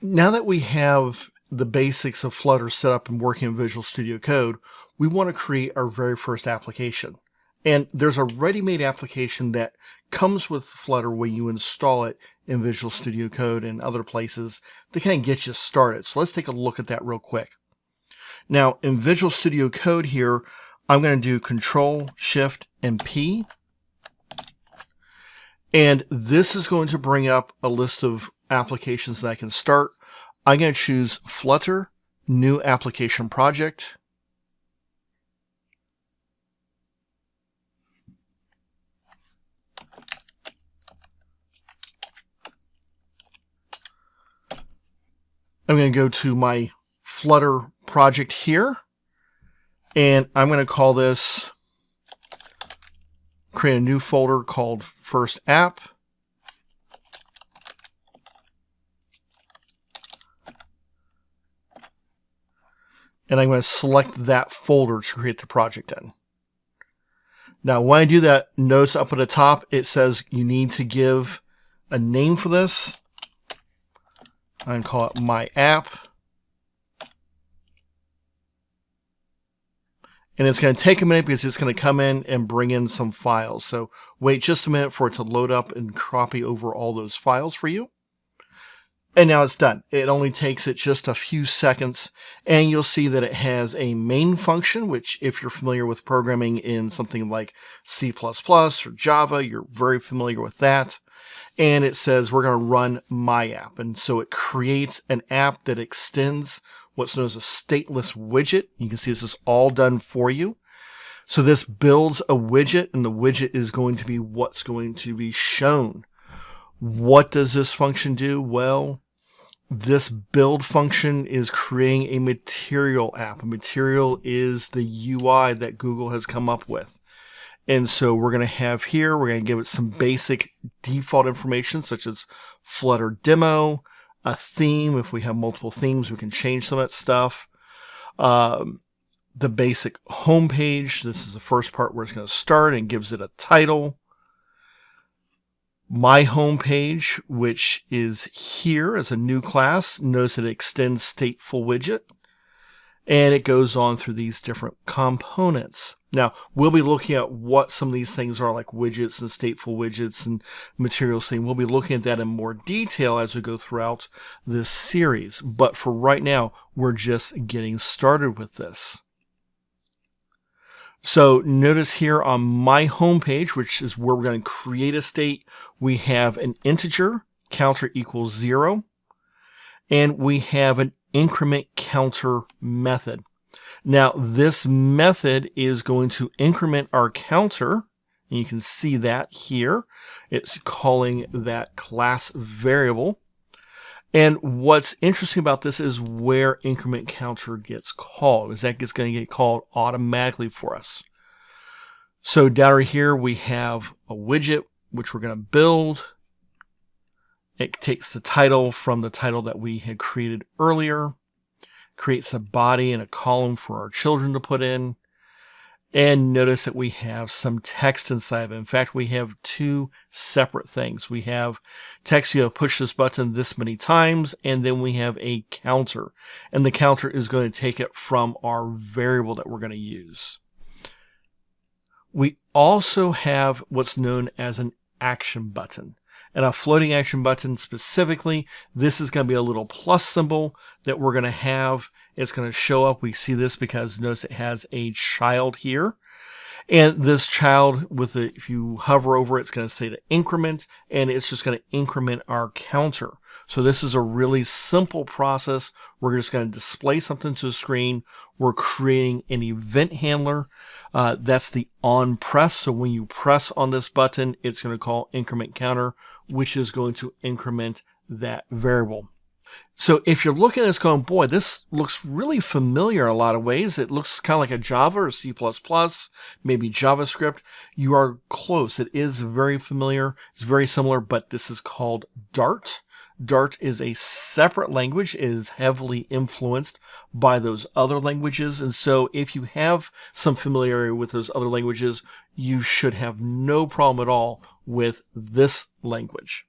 Now that we have the basics of Flutter set up and working in Visual Studio Code, we want to create our very first application. And there's a ready-made application that comes with Flutter when you install it in Visual Studio Code and other places to kind of get you started. So let's take a look at that real quick. Now, in Visual Studio Code here, I'm going to do Control, Shift, and P. And this is going to bring up a list of applications that I can start. I'm going to choose Flutter, New Application Project. I'm going to go to my Flutter project here, and I'm going to call this, create a new folder called First App. And I'm going to select that folder to create the project in. Now, when I do that, notice up at the top, it says you need to give a name for this. I'm going to call it My App. And it's going to take a minute because it's going to come in and bring in some files. So wait just a minute for it to load up and copy over all those files for you. And now it's done. It only takes it just a few seconds, and you'll see that it has a main function, which if you're familiar with programming in something like C++ or Java, you're very familiar with that. And it says we're going to run my app. And so it creates an app that extends what's known as a stateless widget. You can see this is all done for you. So this builds a widget, and the widget is going to be what's going to be shown. What does this function do? Well, this build function is creating a material app. A material is the UI that Google has come up with. And so we're going to have here, we're going to give it some basic default information such as Flutter demo, a theme. If we have multiple themes, we can change some of that stuff. The basic home page. This is the first part where it's going to start and gives it a title. My home page, which is here as a new class. Notice it extends stateful widget. And it goes on through these different components. Now, we'll be looking at what some of these things are, like widgets and stateful widgets and materials thing. We'll be looking at that in more detail as we go throughout this series. But for right now, we're just getting started with this. So notice here on my home page, which is where we're going to create a state, we have an integer, counter equals 0, and we have an increment counter method. Now, this method is going to increment our counter, and you can see that here. It's calling that class variable. And what's interesting about this is where increment counter gets called, is that it's going to get called automatically for us. So down right here, we have a widget, which we're going to build. It takes the title from the title that we had created earlier, creates a body and a column for our children to put in. And notice that we have some text inside of it. In fact, we have two separate things. We have text, you have push this button this many times, and then we have a counter. And the counter is going to take it from our variable that we're going to use. We also have what's known as an action button. And a floating action button specifically, this is going to be a little plus symbol that we're going to have. It's going to show up. We see this because notice it has a child here. And this child, if you hover over it, it's going to say to increment, and it's just going to increment our counter. So this is a really simple process. We're just going to display something to the screen. We're creating an event handler. That's the on press. So when you press on this button, it's going to call increment counter, which is going to increment that variable. So if you're looking at this going, boy, this looks really familiar in a lot of ways. It looks kind of like a Java or C++, maybe JavaScript. You are close. It is very familiar. It's very similar, but this is called Dart. Dart is a separate language. It is heavily influenced by those other languages. And so if you have some familiarity with those other languages, you should have no problem at all with this language.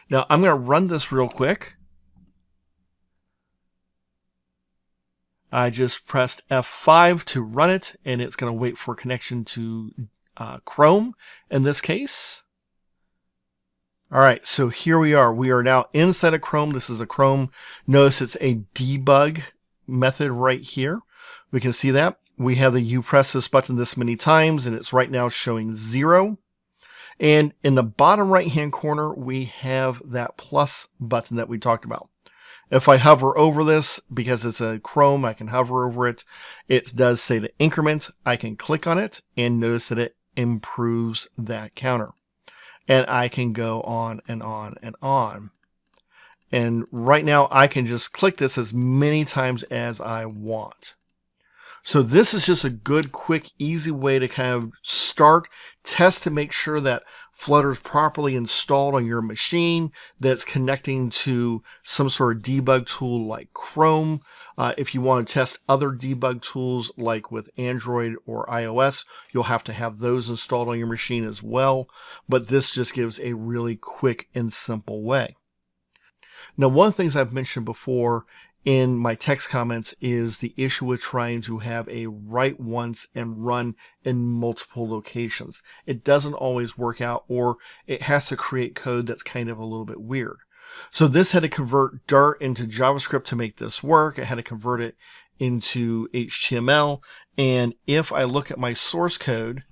Now, I'm going to run this real quick. I just pressed F5 to run it, and it's going to wait for connection to Chrome in this case. All right, so here we are. We are now inside of Chrome. This is a Chrome. Notice it's a debug method right here. We can see that. We have the you press this button this many times, and it's right now showing 0. And in the bottom right-hand corner, we have that plus button that we talked about. If I hover over this, because it's a Chrome, I can hover over it. It does say to increment. I can click on it and notice that it improves that counter. And I can go on and on and on. And right now I can just click this as many times as I want. So this is just a good, quick, easy way to kind of start, test to make sure that Flutter is properly installed on your machine, that's connecting to some sort of debug tool like Chrome. If you want to test other debug tools like with Android or iOS, you'll have to have those installed on your machine as well. But this just gives a really quick and simple way. Now, one of the things I've mentioned before in my text comments is the issue with trying to have a write once and run in multiple locations. It doesn't always work out, or it has to create code that's kind of a little bit weird. So this had to convert Dart into JavaScript to make this work. It had to convert it into HTML. And if I look at my source code,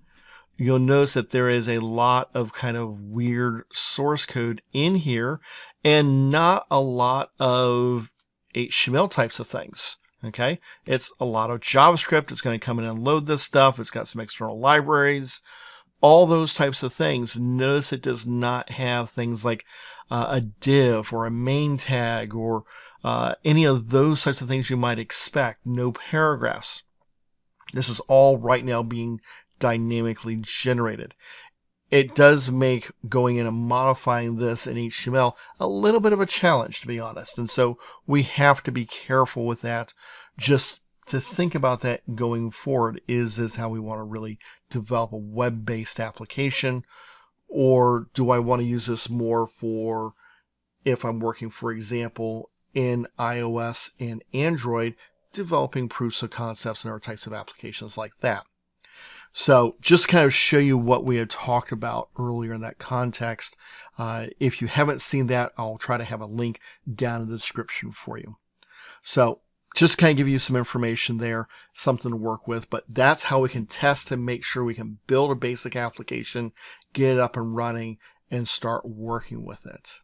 you'll notice that there is a lot of kind of weird source code in here and not a lot of HTML types of things. Okay, it's a lot of JavaScript. It's going to come in and load this stuff. It's got some external libraries, all those types of things. Notice it does not have things like a div or a main tag or any of those types of things you might expect. No paragraphs. This is all right now being dynamically generated. It does make going in and modifying this in HTML a little bit of a challenge, to be honest. And so we have to be careful with that. Just to think about that going forward. Is this how we want to really develop a web-based application? Or do I want to use this more for if I'm working, for example, in iOS and Android, developing proofs of concepts and other types of applications like that? So just kind of show you what we had talked about earlier in that context. If you haven't seen that, I'll try to have a link down in the description for you. So just kind of give you some information there, something to work with. But that's how we can test to make sure we can build a basic application, get it up and running, and start working with it.